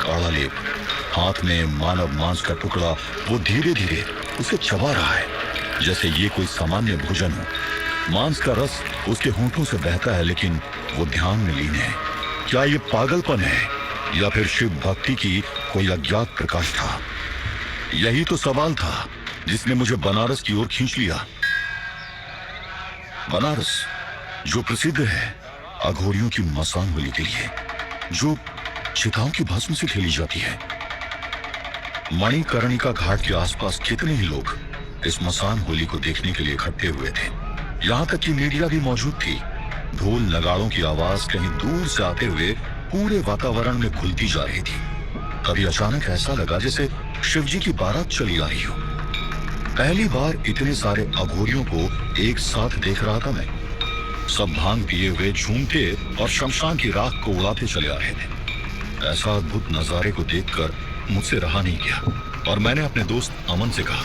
काला लेप, हाथ में मानव मांस का टुकड़ा। वो धीरे धीरे उसे चबा रहा है जैसे ये कोई सामान्य भोजन हो। मांस का रस उसके होंठों से बहता है, लेकिन वो ध्यान में लीन है। क्या ये पागलपन है या फिर शिव भक्ति की कोई अज्ञात प्रकाश था? यही तो सवाल था जिसने मुझे बनारस की ओर खींच लिया। बनारस जो प्रसिद्ध है अघोरियों की मसान होली के लिए, जो चिताओं की भस्म से खेली जाती है। मणिकर्णिका घाट के आसपास कितने ही लोग इस मसान होली को देखने के लिए इकट्ठे हुए थे। यहाँ तक कि मीडिया भी मौजूद थी। ढोल नगाड़ों की आवाज कहीं दूर से आते हुए पूरे वातावरण में घुलती जा रही थी। तभी अचानक ऐसा लगा जैसे शिवजी की बारात चली आ रही हो। पहली बार इतने सारे अघोरियों को एक साथ देख रहा था मैं। सब भांग पिए हुए झूमते और शमशान की राख को उड़ाते चले आ रहे थे। ऐसा अद्भुत नजारे को देखकर मुझसे रहा नहीं गया और मैंने अपने दोस्त अमन से कहा,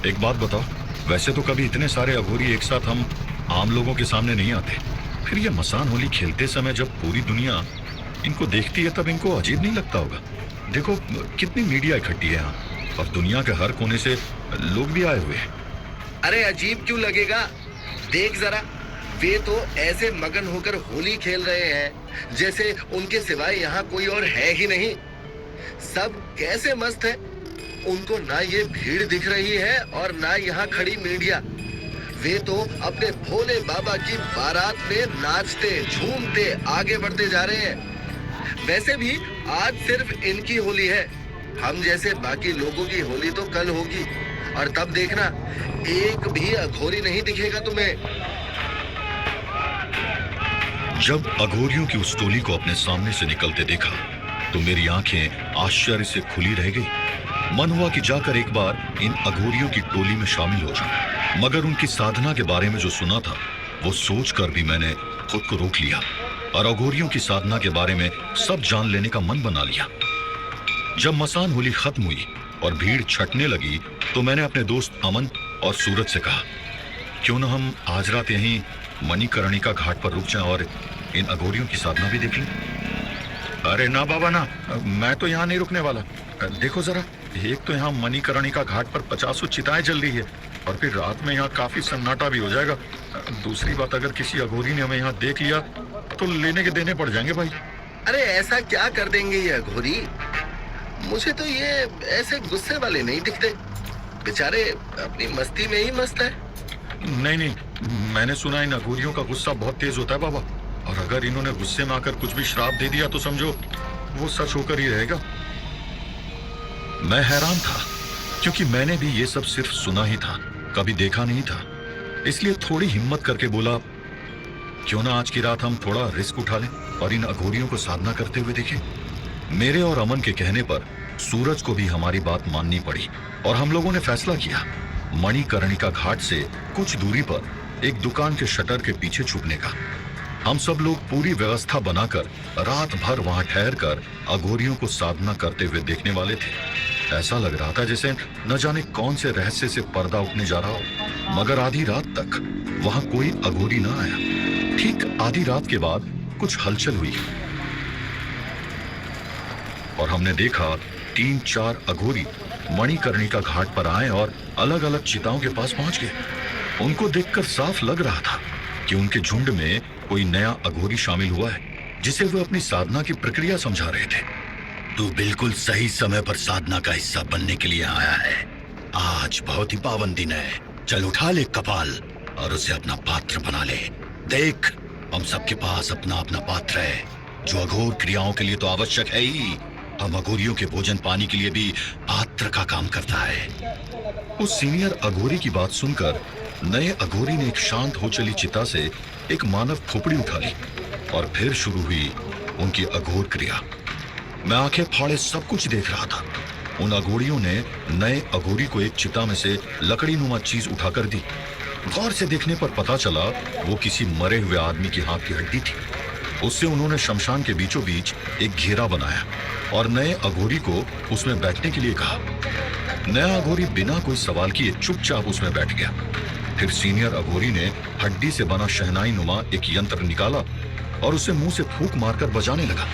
एक बात बताओ, वैसे तो कभी इतने सारे अघोरी एक साथ हम आम लोगों के सामने नहीं आते, फिर ये मसान होली खेलते समय जब पूरी दुनिया इनको देखती है तब इनको अजीब नहीं लगता होगा? देखो कितनी मीडिया इकट्ठी है यहाँ और दुनिया के हर कोने से लोग भी आए हुए हैं। अरे अजीब क्यों लगेगा? देख जरा, वे तो ऐसे मगन होकर होली खेल रहे हैं जैसे उनके सिवाय यहाँ कोई और है ही नहीं। सब कैसे मस्त है। उनको ना ये भीड़ दिख रही है और ना यहाँ खड़ी मीडिया। वे तो अपने भोले बाबा की बारात में नाचते झूमते आगे बढ़ते जा रहे हैं। वैसे भी आज सिर्फ इनकी होली है। हम जैसे बाकी लोगों की होली तो कल होगी और तब देखना एक भी अघोरी नहीं दिखेगा तुम्हें। जब अघोरियों की उस टोली को अपने सामने से निकलते देखा तो मेरी आंखें आश्चर्य से खुली रह गई। मन हुआ कि जाकर एक बार इन अघोरियों की टोली में शामिल हो जाऊं, मगर उनकी साधना के बारे में जो सुना था वो सोचकर भी मैंने खुद को रोक लिया और अघोरियों की साधना के बारे में सब जान लेने का मन बना लिया। जब मसान होली खत्म हुई और भीड़ छटने लगी तो मैंने अपने दोस्त अमन और सूरज से कहा, क्यों ना हम आज रात यहीं मणिकर्णिका घाट पर रुक जाएं और इन अघोरियों की साधना भी देख लें। अरे ना बाबा ना, मैं तो यहाँ नहीं रुकने वाला। देखो जरा, एक तो यहाँ मणिकर्णिका घाट पर 50 चिताएं जल रही है और फिर रात में यहाँ काफी सन्नाटा भी हो जाएगा। दूसरी बात, अगर किसी अघोरी ने हमें यहाँ देख लिया तो लेने के देने पड़ जाएंगे भाई। अरे ऐसा क्या कर देंगे ये अघोरी? मुझे तो ये ऐसे गुस्से वाले नहीं दिखते। बेचारे अपनी मस्ती में ही मस्त है। नहीं नहीं, मैंने सुना इन अघोरियों का गुस्सा बहुत तेज होता है बाबा, और अगर इन्होंने गुस्से में आकर कुछ भी श्राप दे दिया तो समझो वो सच होकर ही रहेगा। मैं हैरान था क्योंकि मैंने भी ये सब सिर्फ सुना ही था, कभी देखा नहीं था। इसलिए थोड़ी हिम्मत करके बोला, क्यों ना आज की रात हम थोड़ा रिस्क उठा लें और इन अघोरियों को साधना करते हुए देखें। मेरे और अमन के कहने पर सूरज को भी हमारी बात माननी पड़ी और हम लोगों ने फैसला किया मणिकर्णिका घाट से कुछ दूरी पर एक दुकान के शटर के पीछे छुपने का। हम सब लोग पूरी व्यवस्था बनाकर रात भर वहां ठहर कर अघोरियों को साधना करते हुए देखने वाले थे। ऐसा लग रहा था जैसे न जाने कौन से रहस्य से पर्दा उठने जा रहा हो। मगर आधी रात तक वहां कोई अघोरी न आया। ठीक आधी रात के बाद कुछ हलचल हुई और हमने देखा 3-4 अघोरी मणिकर्णिका घाट पर आए और अलग अलग चिताओं के पास पहुंच गए। उनको देखकर साफ लग रहा था कि उनके झुंड में कोई नया अघोरी शामिल हुआ है जिसे वो अपनी साधना की प्रक्रिया समझा रहे थे। तू बिल्कुल सही समय पर साधना का हिस्सा बनने के लिए आया है। आज बहुत ही पावन दिन है। चल उठा ले कपाल और उसे अपना पात्र बना ले। देख, हम सबके पास अपना अपना पात्र है जो अघोर क्रियाओं के लिए तो आवश्यक है ही, हम अघोरियों के भोजन पानी के लिए भी पात्र का काम करता है। उस सीनियर अघोरी की बात सुनकर नए अघोरी ने एक शांत हो चली चिता से एक मानव खोपड़ी उठा ली और फिर शुरू हुई उनकी अघोर क्रिया। मैं आंखें फाड़े सब कुछ देख रहा था। उन अघोरियों ने नए अघोरी को एक चिता में से लकड़ी नुमा चीज उठाकर दी। गौर से देखने पर पता चला वो किसी मरे हुए आदमी की हाथ की हड्डी थी। उससे उन्होंने शमशान के बीचों बीच एक घेरा बनाया और नए अघोरी को उसमें बैठने के लिए कहा। नया अघोरी बिना कोई सवाल किए चुपचाप उसमें बैठ गया। फिर सीनियर अघोरी ने हड्डी से बना शहनाई नुमा एक यंत्र निकाला और उसे मुंह से फूंक मारकर बजाने लगा।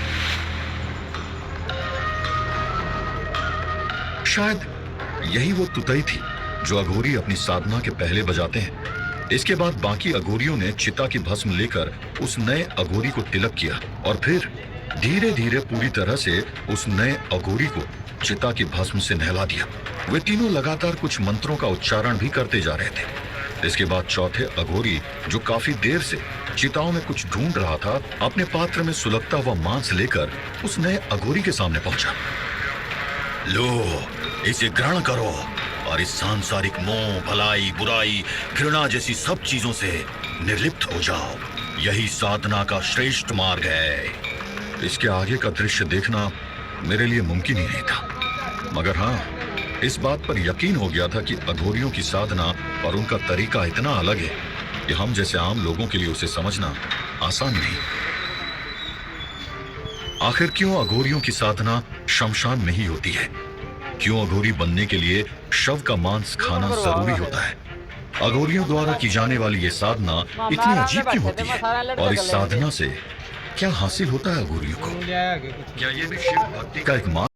शायद यही वो तुतई थी जो अघोरी अपनी साधना के पहले बजाते हैं। इसके बाद बाकी अघोरियों ने चिता की भस्म लेकर उस नए अघोरी को तिलक किया और फिर धीरे धीरे पूरी तरह से उस नए अघोरी को चिता की भस्म से नहला दिया। वे तीनों लगातार कुछ मंत्रों का उच्चारण भी करते जा रहे थे। इसके बाद चौथे अघोरी, जो काफी देर से चिताओं में कुछ ढूंढ रहा था, अपने पात्र में सुलगता हुआ मांस लेकर उस नए अघोरी के सामने पहुंचा। लो, इसे ग्रहण करो और इस सांसारिक मोह, भलाई, बुराई, घृणा जैसी सब चीजों से निर्लिप्त हो जाओ। यही साधना का श्रेष्ठ मार्ग है। इसके आगे का दृश्य देखना मेरे लिए मुमकिन ही नहीं था, मगर हाँ, इस बात पर यकीन हो गया था कि अघोरियों की साधना और उनका तरीका इतना अलग है कि हम जैसे आम लोगों के लिए उसे समझना आसान नहीं। आखिर क्यों अघोरियों की साधना शमशान में ही होती है? क्यों अघोरी बनने के लिए शव का मांस खाना जरूरी होता है? अघोरियों द्वारा की जाने वाली ये साधना इतनी अजीब क्यों होती है? और इस साधना से क्या हासिल होता है अघोरियों को? क्या ये भी शिव भक्ति का एक मार्ग